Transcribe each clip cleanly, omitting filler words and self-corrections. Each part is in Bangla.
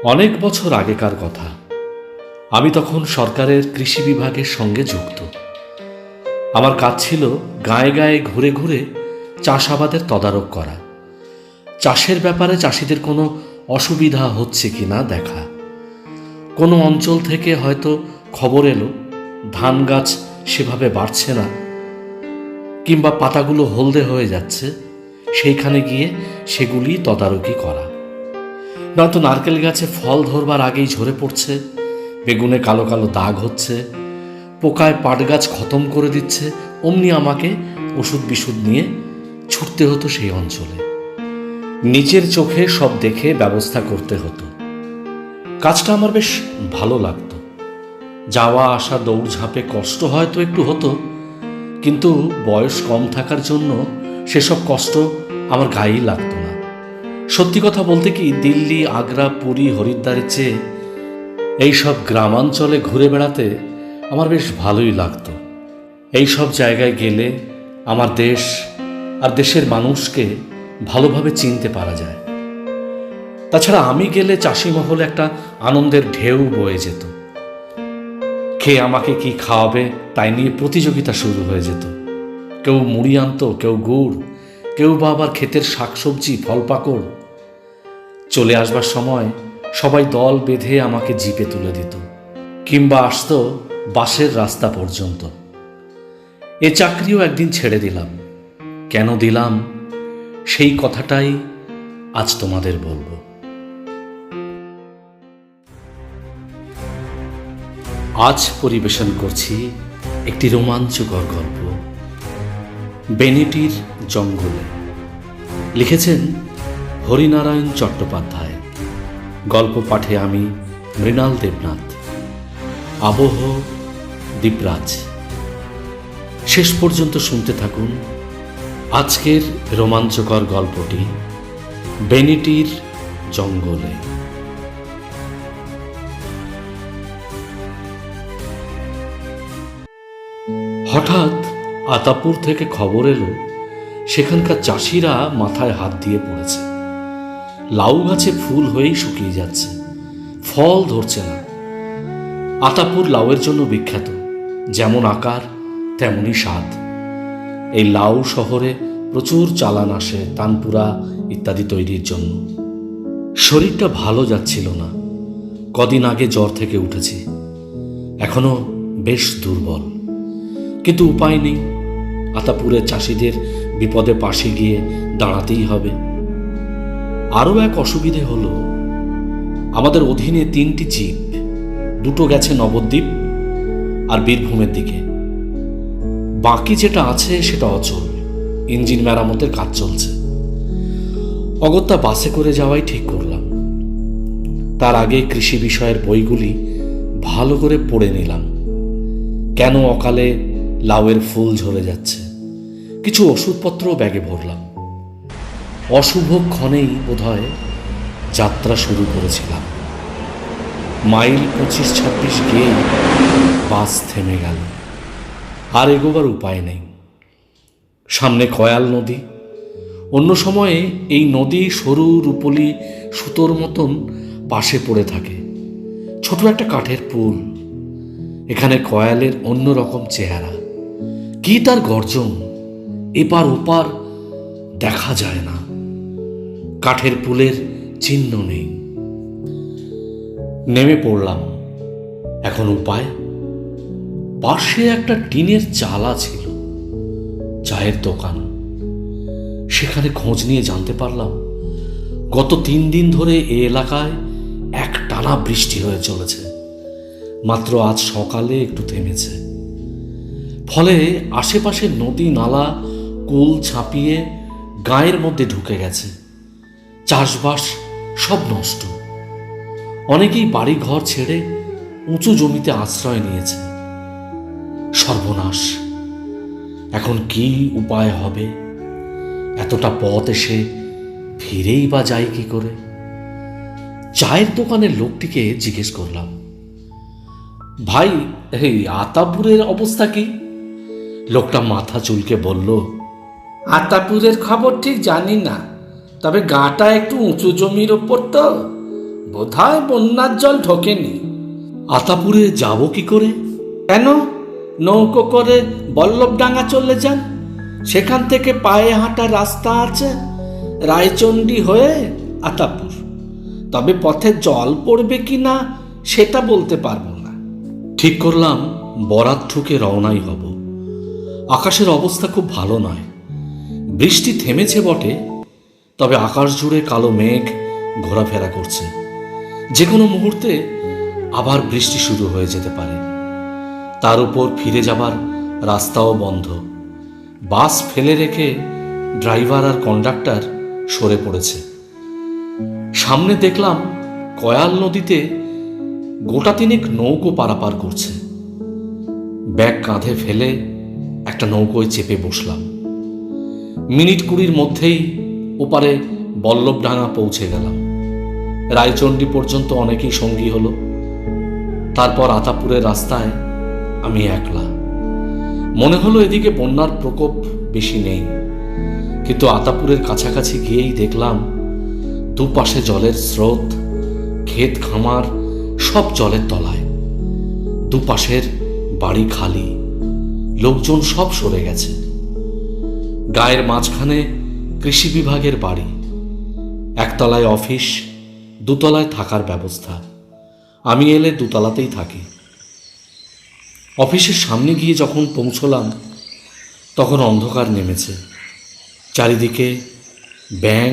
অনেক বছর আগেকার কথা। আমি তখন সরকারের কৃষি বিভাগের সঙ্গে যুক্ত। আমার কাজ ছিল গায়ে গায়ে ঘুরে ঘুরে চাষাবাদের তদারক করা, চাষের ব্যাপারে চাষিদের কোনো অসুবিধা হচ্ছে কি না দেখা। কোনো অঞ্চল থেকে হয়তো খবর এলো ধান গাছ সেভাবে বাড়ছে না, কিংবা পাতাগুলো হলদে হয়ে যাচ্ছে, সেইখানে গিয়ে সেগুলি তদারকি করা। নয়তো নারকেল গাছে ফল ধরবার আগেই ঝরে পড়ছে, বেগুনে কালো কালো দাগ হচ্ছে, পোকায় পাট গাছ খতম করে দিচ্ছে, অমনি আমাকে ওষুধ বিশুধ নিয়ে ছুটতে হতো সেই অঞ্চলে। নিজের চোখে সব দেখে ব্যবস্থা করতে হতো। কাজটা আমার বেশ ভালো লাগতো। যাওয়া আসা দৌড়ঝাঁপে কষ্ট হয়তো একটু হতো, কিন্তু বয়স কম থাকার জন্য সেসব কষ্ট আমার গায়েই লাগতো না। সত্যি কথা বলতে কি, দিল্লি, আগ্রা, পুরী, হরিদ্বারের চেয়ে এইসব গ্রামাঞ্চলে ঘুরে বেড়াতে আমার বেশ ভালোই লাগতো। এইসব জায়গায় গেলে আমার দেশ আর দেশের মানুষকে ভালোভাবে চিনতে পারা যায়। তাছাড়া আমি গেলে চাষি মহলে একটা আনন্দের ঢেউ বয়ে যেত। খেয়ে আমাকে কি খাওয়াবে তাই নিয়ে প্রতিযোগিতা শুরু হয়ে যেত। কেউ মুড়ি আনতো, কেউ গুড়, কেউ বা আবার ক্ষেতের শাকসবজি, ফল পাকড়। চলে আসবার সময় সবাই দল বেঁধে আমাকে জিপে তুলে দিত, কিংবা আসতো বাসের রাস্তা পর্যন্ত। এ চাকরিও একদিন ছেড়ে দিলাম। কেন দিলাম সেই কথাটাই আজ তোমাদের বলবো। আজ পরিবেশন করছি একটি রোমাঞ্চকর গল্প, বেনিটির জঙ্গলে। লিখেছেন হরিনারায়ণ চট্টোপাধ্যায়। গল্প পাঠে আমি মৃণাল দেবনাথ। আবহ দীপরাজ। শেষ পর্যন্ত শুনতে থাকুন আজকের রোমাঞ্চকর গল্পটি, বেনিটির জঙ্গলে। হঠাৎ আতাপুর থেকে খবর এলো সেখানকার চাষিরা মাথায় হাত দিয়ে পড়েছে। লাউ গাছে ফুল হয়েই শুকিয়ে যাচ্ছে, ফল ধরছে না। আতাপুর লাউয়ের জন্য বিখ্যাত, যেমন আকার তেমনই স্বাদ। এই লাউ শহরে প্রচুর চালান আসে তানপুরা ইত্যাদি তৈরির জন্য। শরীরটা ভালো যাচ্ছিল না। কদিন আগে জ্বর থেকে উঠেছি, এখনো বেশ দুর্বল, কিন্তু উপায় নেই। আতাপুরের চাষিদের বিপদে পাশে গিয়ে দাঁড়াতেই হবে। আরও এক অসুবিধে হলো, আমাদের অধীনে 3টি জিপ, 2টো গেছে নবদ্বীপ আর বীরভূমের দিকে। বাকি যেটা আছে সেটা অচল, ইঞ্জিন মেরামতের কাজ চলছে। অগত্যা বাসে করে যাওয়াই ঠিক করলাম। তার আগে কৃষি বিষয়ের বইগুলি ভালো করে পড়ে নিলাম। কেন অকালে লাউয়ের ফুল ঝরে যাচ্ছে, কিছু ওষুধপত্রও ব্যাগে ভরলাম। অশুভ ক্ষণেই বোধহয় যাত্রা শুরু করেছিলাম। মাইল 25-26 গিয়েই বাস থেমে গেল। আর এগোবার উপায় নেই। সামনে কয়াল নদী। অন্য সময়ে এই নদী সরু রূপলি সুতোর মতন পাশে পড়ে থাকে, ছোট একটা কাঠের পুল। এখানে কয়ালের অন্য রকম চেহারা, কি তার গর্জন! এপার ওপার দেখা যায় না, কাঠের পুলের চিহ্ন নেই। নেমে পড়লাম। এখন উপায়? পাশে একটা টিনের চালা ছিল, চায়ের দোকান। সেখানে খোঁজ নিয়ে জানতে পারলাম গত 3 দিন ধরে এ এলাকায় একটানা বৃষ্টি হয়ে চলেছে। মাত্র আজ সকালে একটু থেমেছে। ফলে আশেপাশে নদী নালা কুল ছাপিয়ে গায়ের মধ্যে ঢুকে গেছে। চাষবাস সব নষ্ট। অনেকেই বাড়ি ঘর ছেড়ে উঁচু জমিতে আশ্রয় নিয়েছে। সর্বনাশ! এখন কি উপায় হবে? এতটা পথ এসে ফিরেই বা যাই কি করে? চায়ের দোকানের লোকটিকে জিজ্ঞেস করলাম, ভাই, এই আতাপুরের অবস্থা কি? লোকটা মাথা চুলকে বলল, আতাপুরের খবর ঠিক জানি না, তবে গাঁটা একটু উঁচু জমির ওপর তো, বোধহয় বন্যার জল ঢোকেনি। আতাপুরে যাব কি করে? কেন? নৌকো করে বল্লভডাঙ্গা চলে যান, সেখান থেকে পায়ে হাঁটা রাস্তা আছে রায়চণ্ডী হয়ে আতাপুর। তবে পথে জল পড়বে কি না সেটা বলতে পারবো না। ঠিক করলাম বরাত ঠুকে রওনাই হব। আকাশের অবস্থা খুব ভালো নয়। বৃষ্টি থেমেছে বটে, তবে আকাশ জুড়ে কালো মেঘ ঘোরাফেরা করছে। যে কোনো মুহূর্তে আবার বৃষ্টি শুরু হয়ে যেতে পারে। তার উপর ফিরে যাবার রাস্তাও বন্ধ। বাস ফেলে রেখে ড্রাইভার আর কন্ডাক্টর সরে পড়েছে। সামনে দেখলাম কয়াল নদীতে গোটা তিনেক নৌকো পারাপার করছে। ব্যাগ কাঁধে ফেলে একটা নৌকোয় চেপে বসলাম। মিনিট 20 মধ্যেই ওপারে বল্লভডাঙ্গা পৌঁছে গেলাম। রায়চণ্ডী পর্যন্ত অনেকেই সঙ্গী হলো। তারপর আতাপুরের রাস্তায় আমি একলা। মনে হলো এদিকে বন্যার প্রকোপ বেশি নেই, কিন্তু আতাপুরের কাছাকাছি গিয়েই দেখলাম দুপাশে জলের স্রোত, ক্ষেত খামার সব জলের তলায়। দুপাশের বাড়ি খালি, লোকজন সব সরে গেছে। গায়ের মাঝখানে কৃষি বিভাগের বাড়ি, একতলায় অফিস, দুতলায় থাকার ব্যবস্থা। আমি এলে দুতলাতেই থাকি। অফিসের সামনে গিয়ে যখন পৌঁছলাম তখন অন্ধকার নেমেছে। চারিদিকে ব্যাঙ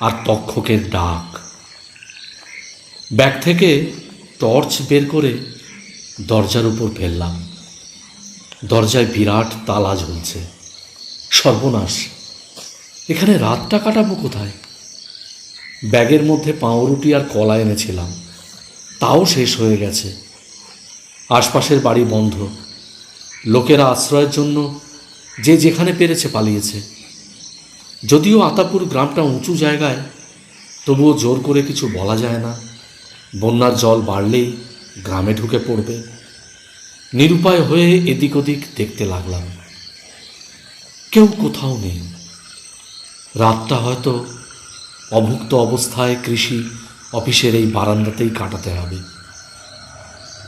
আর তক্ষকের ডাক। ব্যাগ থেকে টর্চ বের করে দরজার উপর ফেললাম। দরজায় বিরাট তালা ঝুলছে। সর্বনাশ! এখানে রাতটা কাটাবো কোথায়? ব্যাগের মধ্যে পাউরুটি আর কলা এনেছিলাম, তাও শেষ হয়ে গেছে। আশপাশের বাড়ি বন্ধ। লোকেরা আশ্রয়ের জন্য যে যেখানে পেরেছে পালিয়েছে। যদিও আতাপুর গ্রামটা উঁচু জায়গায়, তবুও জোর করে কিছু বলা যায় না। বন্যার জল বাড়লেই গ্রামে ঢুকে পড়বে। নিরুপায় হয়ে এদিক ওদিক দেখতে লাগলাম। কেউ কোথাও নেই। রাতটা হয়তো অভুক্ত অবস্থায় কৃষি অফিসের এই বারান্দাতেই কাটাতে হবে।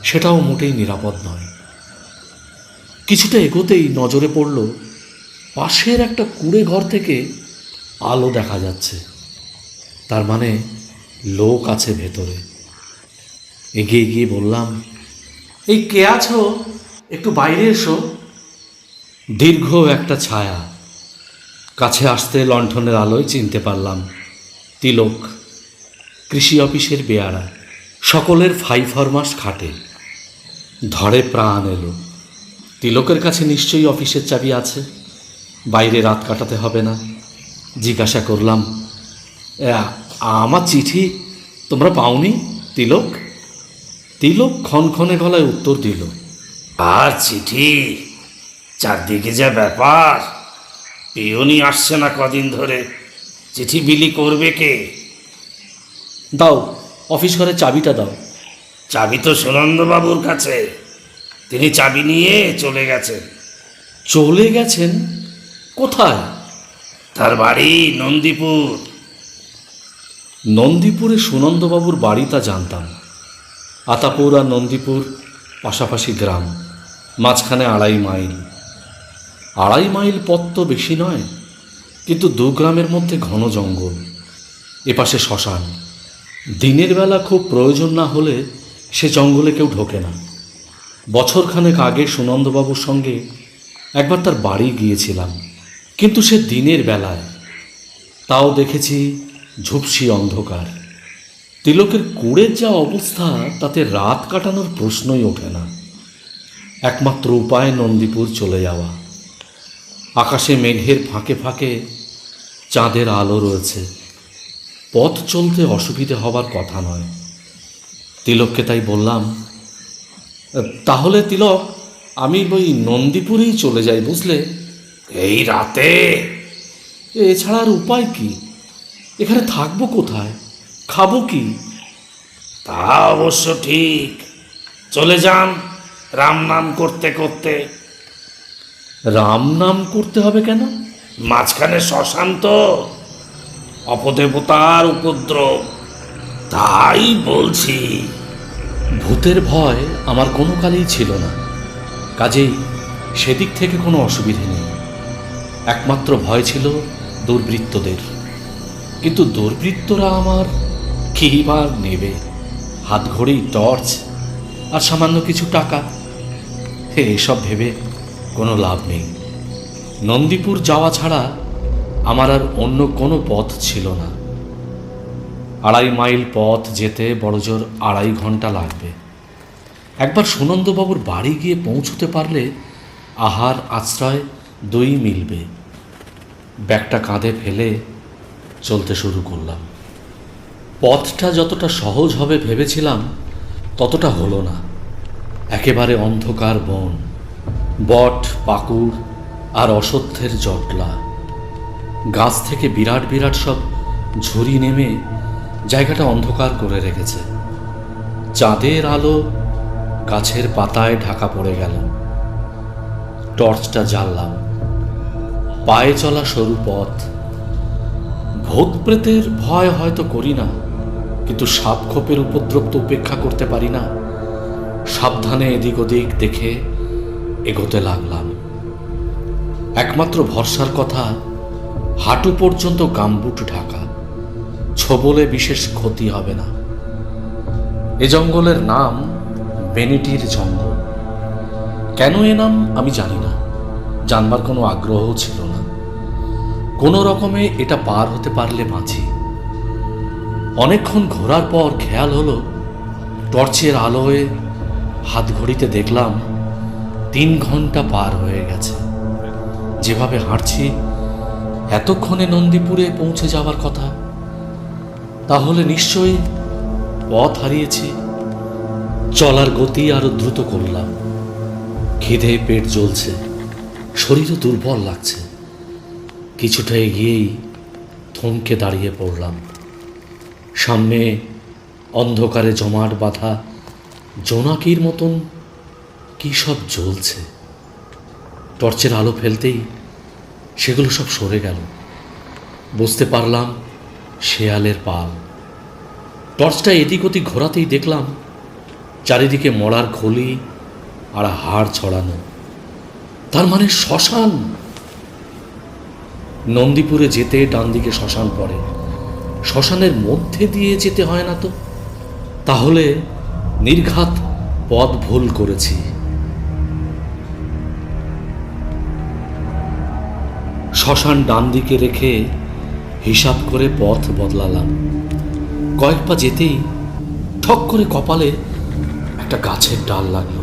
সেটাও মোটেই নিরাপদ নয়। কিছুটা এগোতেই নজরে পড়ল পাশের একটা কুঁড়ে ঘর থেকে আলো দেখা যাচ্ছে। তার মানে লোক আছে ভেতরে। এগিয়ে গিয়ে বললাম, এই কে আছো? একটু বাইরে এসো। দীর্ঘ একটা ছায়া। কাছে আসতে লণ্ঠনের আলোয় চিনতে পারলাম তিলক, কৃষি অফিসের বেয়ারা। সকলের ফাইফরমাস খাটে। ধরে প্রাণ এলো। তিলকের কাছে নিশ্চয়ই অফিসের চাবি আছে, বাইরে রাত কাটাতে হবে না। জিজ্ঞাসা করলাম, আমার চিঠি তোমরা পাওনি তিলক? তিলক ক্ষণক্ষণে গলায় উত্তর দিল, আর চিঠি? চারদিকে যা ব্যাপার, পিওনি আসছে না কদিন ধরে। চিঠি বিলি করবে কে? দাও, অফিস ঘরের চাবিটা দাও। চাবি তো সুনন্দবাবুর কাছে, তিনি চাবি নিয়ে চলে গেছেন। চলে গেছেন? কোথায়? তার বাড়ি নন্দীপুর। নন্দীপুরে সুনন্দবাবুর বাড়ি তা জানতাম। আতাপুর আর নন্দীপুর পাশাপাশি গ্রাম, মাঝখানে 2.5 মাইল। 2.5 মাইল পথ তো বেশি নয়, কিন্তু 2 গ্রামের মধ্যে ঘন জঙ্গল, এপাশে শ্মশান। দিনের বেলা খুব প্রয়োজন না হলে সে জঙ্গলে কেউ ঢোকে না। বছরখানেক আগে সুনন্দবাবুর সঙ্গে একবার তার বাড়ি গিয়েছিলাম, কিন্তু সে দিনের বেলায়। তাও দেখেছি ঝুপসি অন্ধকার। তিলকের কুড়ের যা অবস্থা, তাতে রাত কাটানোর প্রশ্নই ওঠে না। একমাত্র উপায় নন্দীপুর চলে যাওয়া। আকাশে মেঘের ফাঁকে ফাঁকে চাঁদের আলো রয়েছে। পথ চলতে অসুবিধে হবার কথা নয়। তিলককে তাই বললাম, তাহলে তিলক, আমি ওই নন্দীপুরেই চলে যাই, বুঝলে? এই রাতে? এছাড়া আর উপায় কি? এখানে থাকবো কোথায়? খাবো কি? তা অবশ্য ঠিক। চলে যান রাম নাম করতে করতে। রাম নাম করতে হবে কেন? মাঝখানে শ্মশান তো, অপদেবতার উপদ্রব। তাই বলছি। ভূতের ভয় আমার কোনো কালেই ছিল না, কাজেই সেদিক থেকে কোনো অসুবিধে নেই। একমাত্র ভয় ছিল দুর্বৃত্তদের। কিন্তু দুর্বৃত্তরা আমার কী বা নেবে? হাতঘড়ি, টর্চ আর সামান্য কিছু টাকা, এসব ভেবে কোনো লাভ নেই। নন্দীপুর যাওয়া ছাড়া আমার আর অন্য কোনো পথ ছিল না। 2.5 মাইল পথ যেতে বড়জোর 2.5 ঘন্টা লাগবে। একবার সুনন্দবাবুর বাড়ি গিয়ে পৌঁছতে পারলে আহার আশ্রয় 2 মিলবে। ব্যাগটা কাঁধে ফেলে চলতে শুরু করলাম। পথটা যতটা সহজ হবে ভেবেছিলাম ততটা হলো না। একেবারে অন্ধকার বন, বট, পাকুড় আর অশ্বত্থের জটলা। গাছ থেকে বিরাট বিরাট সব ঝুরি নেমে জায়গাটা অন্ধকার করে রেখেছে। চাঁদের আলো গাছের পাতায় ঢাকা পড়ে গেল। টর্চটা জ্বাললাম। পায়ে চলা সরু পথ। ভূত প্রেতের ভয় হয়তো করি না, কিন্তু সাপ খোপের উপদ্রব তো উপেক্ষা করতে পারি না। সাবধানে এদিক ওদিক দেখে এগোতে লাগলাম। একমাত্র ভরসার কথা, হাঁটু পর্যন্ত গামবুট ঢাকা, ছোবলে বিশেষ ক্ষতি হবে না। এ জঙ্গলের নাম বেনিটির জঙ্গল। কেন এ নাম আমি জানি না, জানবার কোনো আগ্রহ ছিল না। কোনো রকমে এটা পার হতে পারলে বাঁচি। অনেকক্ষণ ঘোরার পর খেয়াল হলো, টর্চের আলোয় হাতঘড়িতে দেখলাম 3 ঘন্টা পার হয়ে গেছে। যেভাবে হাঁটছি এতক্ষণে নন্দীপুরে পৌঁছে যাওয়ার কথা। তাহলে নিশ্চয়ই পথ হারিয়েছি। চলার গতি আরো দ্রুত করলাম। খিদে পেট জ্বলছে, শরীরও দুর্বল লাগছে। কিছুটা এগিয়েই থমকে দাঁড়িয়ে পড়লাম। সামনে অন্ধকারে জমাট বাঁধা জোনাকির মতন কী সব জ্বলছে। টর্চের আলো ফেলতেই সেগুলো সব সরে গেল। বুঝতে পারলাম শেয়ালের পাল। টর্চটা এদিক ওদিক ঘোরাতেই দেখলাম চারিদিকে মড়ার খলি আর হাড় ছড়ানো। তার মানে শ্মশান। নন্দীপুরে যেতে ডান দিকে শ্মশান পড়ে। শ্মশানের মধ্যে দিয়ে যেতে হয় না তো? তাহলে নির্ঘাত পথ ভুল করেছি। শ্মশান ডান দিকে রেখে হিসাব করে পথ বদলালাম। কয়েক পা যেতেই ঠক করে কপালে একটা গাছের ডাল লাগলো।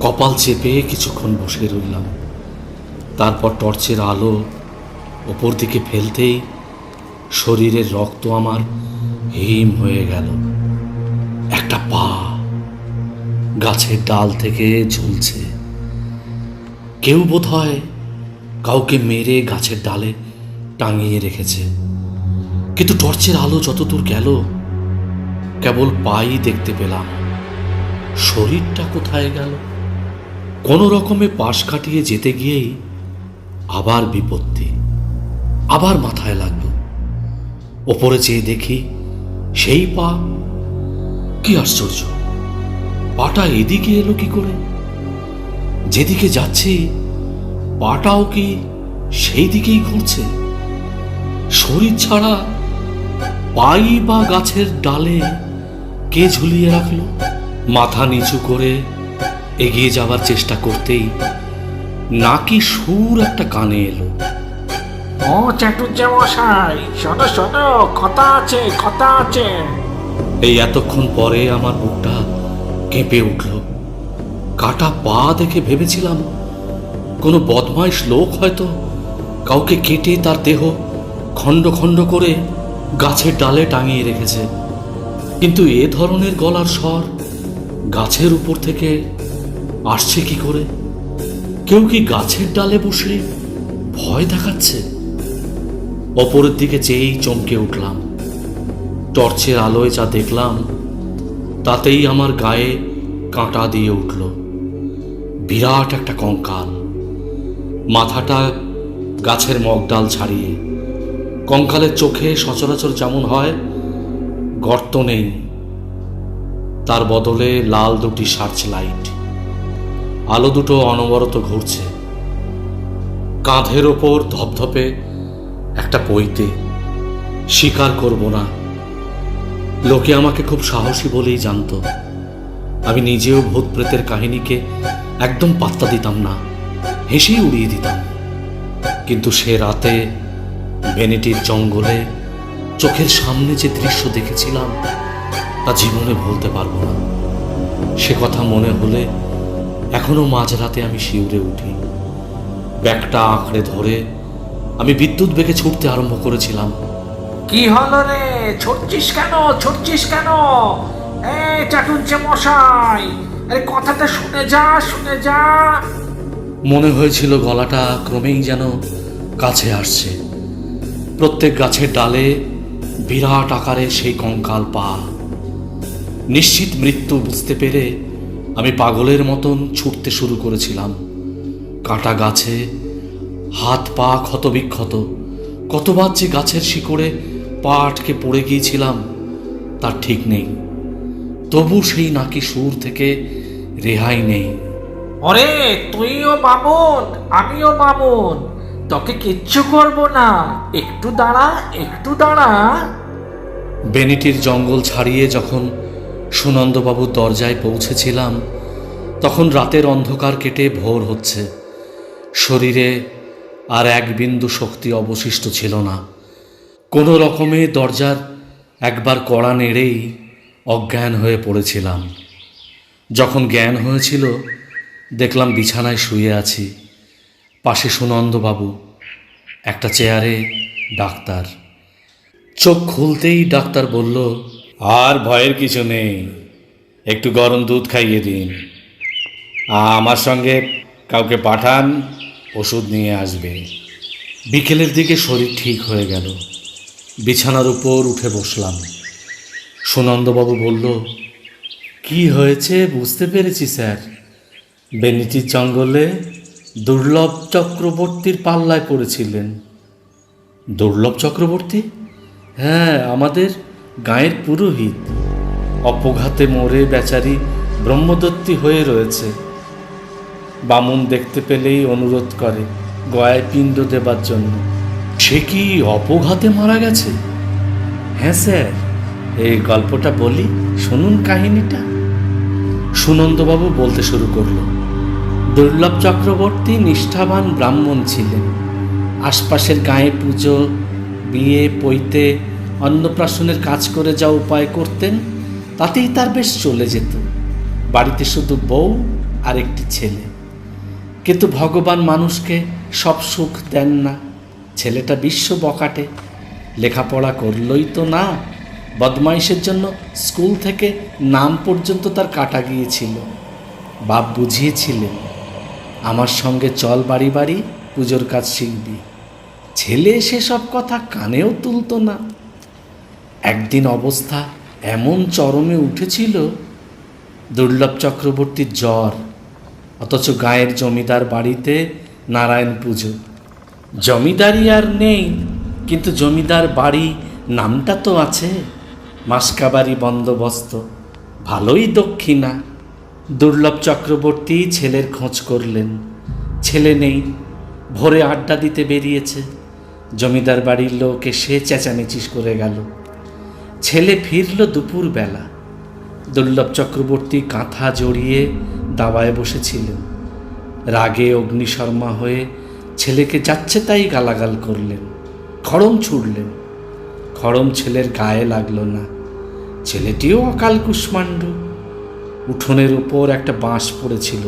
কপাল চেপে কিছুক্ষণ বসে রইলাম। তারপর টর্চের আলো ওপর দিকে ফেলতেই শরীরের রক্ত আমার হিম হয়ে গেল। একটা পা গাছের ডাল থেকে ঝুলছে। কেউ বোধহয় কাউকে মেরে গাছের ডালে টাঙিয়ে রেখেছে। কিন্তু টর্চের আলো যতদূর গেল কেবল পাই দেখতে পেলাম। শরীরটা কোথায় গেল? কোনো রকমে পাশ কাটিয়ে যেতে গিয়েই আবার বিপত্তি। আবার মাথায় লাগলো। ওপরে চেয়ে দেখি সেই পা। কি আশ্চর্য, পাটা এদিকে এলো কি করে? যেদিকে যাচ্ছি পাটাও কি সেই দিকেই ঘুরছে? শরীর ছাড়া পাই বা গাছের ডালে কে ঝুলিয়ে রাখলো? মাথা নিচু করে এগিয়ে যাবার চেষ্টা করতেই নাকি সুর একটা কানে এলো। ও চাটুর্যে মশাই, শোনো শোনো, কথা আছে, কথা আছে। এই এতক্ষণ পরে আমার বুকটা কেঁপে উঠল। কাটা পা দেখে ভেবেছিলাম কোনো বদমাইশ লোক হয়তো কাউকে কেটে তার দেহ খণ্ড খণ্ড করে গাছের ডালে টাঙিয়ে রেখেছে। কিন্তু এ ধরনের গলার স্বর গাছের উপর থেকে আসছে কি করে? কেউ কি গাছের ডালে বসে ভয় দেখাচ্ছে? অপরের দিকে চেয়েই চমকে উঠলাম। টর্চের আলোয় যা দেখলাম তাতেই আমার গায়ে কাঁটা দিয়ে উঠল। বিরাট একটা কঙ্কাল, মাথাটা গাছের মগডাল ছাড়িয়ে। কঙ্কালের চোখে সচরাচর যেমন হয় গর্ত নেই, তার বদলে লাল দুটি সার্চ লাইট। আলো দুটো অনবরত ঘুরছে। কাঁধের ওপর ধপধপে একটা পৈতে। স্বীকার করব না, লোকে আমাকে খুব সাহসী বলেই জানতো। আমি নিজেও ভূত প্রেতের কাহিনীকে একদম পাত্তা দিতাম না, হেসেই উড়িয়ে দিতাম। কিন্তু সে রাতে ভ্যানিটির জঙ্গলে চোখের সামনে যে দৃশ্য দেখেছিলাম তা জীবনে ভুলতে পারবো না। সে কথা মনে হলে এখনো মাঝরাতে আমি শিউরে উঠি। ব্যাগটা আঁকড়ে ধরে আমি বিদ্যুৎ বেগে ছুটতে আরম্ভ করেছিলাম। কি হলো রে? ছুটছিস কেন? ছুটছিস কেন? চাটুজ্জে মশাই, আরে কথাটা শুনে যা, শুনে যা। মনে হয়েছিল গলাটা ক্রমেই যেন কাছে আসছে। প্রত্যেক গাছের ডালে বিরাট আকারের সেই কঙ্কাল পা। নিশ্চিত মৃত্যু বুঝতে পেরে আমি পাগলের মতন ছুটতে শুরু করেছিলাম। কাটা গাছে হাত পা ক্ষতবিক্ষত। কতবার যে গাছের শিকড়ে পা আটকে পড়ে গিয়েছিলাম তার ঠিক নেই। তবু সেই নাকি সুর থেকে রেহাই নেই। ওরে, তুইও বামুন, আমিও বামুন, তোকে কিচ্ছু করব না, একটু দাঁড়া, একটু দাঁড়া। বেনিটির জঙ্গল ছাড়িয়ে যখন সুনন্দবাবুর দরজায় পৌঁছেছিলাম তখন রাতের অন্ধকার কেটে ভোর হচ্ছে। শরীরে আর এক বিন্দু শক্তি অবশিষ্ট ছিল না। কোনো রকমে দরজার একবার কড়া নেড়েই অজ্ঞান হয়ে পড়েছিলাম। যখন জ্ঞান হয়েছিল দেখলাম বিছানায় শুয়ে আছি, পাশে সুনন্দবাবু, একটা চেয়ারে ডাক্তার। চোখ খুলতেই ডাক্তার বলল, আর ভয়ের কিছু নেই, একটু গরম দুধ খাইয়ে দিন। আমার সঙ্গে কাউকে পাঠান, ওষুধ নিয়ে আসবে। বিকেলের দিকে শরীর ঠিক হয়ে গেল। বিছানার উপর উঠে বসলাম। সুনন্দবাবু বলল, কি হয়েছে বুঝতে পেরেছি স্যার। বেনিটির জঙ্গলে দুর্লভ চক্রবর্তীর পাল্লায় পড়েছিলেন। দুর্লভ চক্রবর্তী? হ্যাঁ, আমাদের গাঁয়ের পুরোহিত। অপঘাতে মরে বেচারি ব্রহ্মদত্তী হয়ে রয়েছে। বামুন দেখতে পেলেই অনুরোধ করে গয়ায় পিণ্ড দেবার জন্য। সে কি অপঘাতে মারা গেছে? হ্যাঁ স্যার, এই গল্পটা বলি, শুনুন কাহিনীটা। সুনন্দবাবু বলতে শুরু করল। দুর্লভ চক্রবর্তী নিষ্ঠাবান ব্রাহ্মণ ছিলেন। আশপাশের গায়ে পুজো, বিয়ে, পৈতে, অন্নপ্রাশনের কাজ করে যা উপায় করতেন তাতেই তার বেশ চলে যেত। বাড়িতে শুধু বউ আর একটি ছেলে। কিন্তু ভগবান মানুষকে সব সুখ দেন না। ছেলেটা বিশ্ব বকাটে, লেখাপড়া করলই তো না, বদমাইশের জন্য স্কুল থেকে নাম পর্যন্ত তার কাটা গিয়েছিল। বাপ বুঝিয়েছিলেন, আমার সঙ্গে চল বাড়ি বাড়ি, পুজোর কাজ শিখবি। ছেলে সেসব কথা কানেও তুলত না। একদিন অবস্থা এমন চরমে উঠেছিল, দুর্লভ চক্রবর্তীর জ্বর, অথচ গায়ের জমিদার বাড়িতে নারায়ণ পুজো। জমিদারি আর নেই, কিন্তু জমিদার বাড়ি নামটা তো আছে। মাসকাবারি বন্দোবস্ত, ভালোই দক্ষিণা। দুর্লভ চক্রবর্তী ছেলের খোঁজ করলেন। ছেলে নেই, ভোরে আড্ডা দিতে বেরিয়েছে। জমিদার বাড়ির লোক এসে চেঁচামেচিস করে গেল। ছেলে ফিরল দুপুরবেলা। দুর্লভ চক্রবর্তী কাঁথা জড়িয়ে দাওয়ায় বসেছিলেন। রাগে অগ্নিশর্মা হয়ে ছেলেকে যাচ্ছে তাই গালাগাল করলেন, খড়ম ছুড়লেন। খড়ম ছেলের গায়ে লাগলো না। ছেলেটিও অকাল কুষ্মাণ্ডু। উঠোনের উপর একটা বাঁশ পড়েছিল,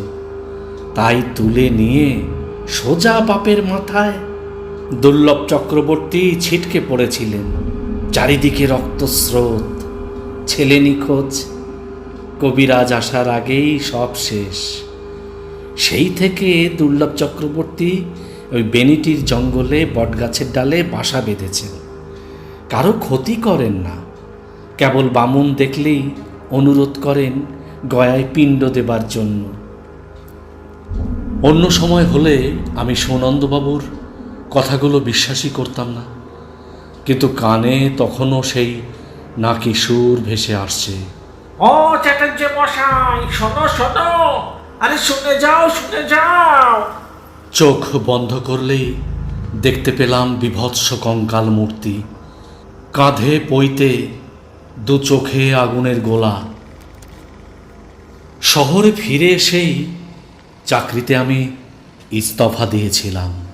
তাই তুলে নিয়ে সোজা বাপের মাথায়। দুর্লভ চক্রবর্তী ছিটকে পড়েছিলেন। চারিদিকে রক্তস্রোত। ছেলে নিখোঁজ। কবিরাজ আসার আগেই সব শেষ। সেই থেকে দুর্লভ চক্রবর্তী ওই বেনিটির জঙ্গলে বটগাছের ডালে বাসা বেঁধেছেন। কারো ক্ষতি করেন না, কেবল বামুন দেখলেই অনুরোধ করেন গয়ায় পিণ্ড দেবার জন্য। অন্য সময় হলে আমি সুনন্দবাবুর কথাগুলো বিশ্বাসই করতাম না, কিন্তু কানে তখনও সেই নাকি সুর ভেসে আসছে। ও চ্যাটার্জি মশাই, শোনো শোনো, আরে শুনে যাও শুনে যাও। চোখ বন্ধ করলেই দেখতে পেলাম বিভৎস কঙ্কাল মূর্তি, কাঁধে পইতে, দু চোখে আগুনের গোলা। শহরে ফিরে এসেই চাকরিতে আমি ইস্তফা দিয়েছিলাম।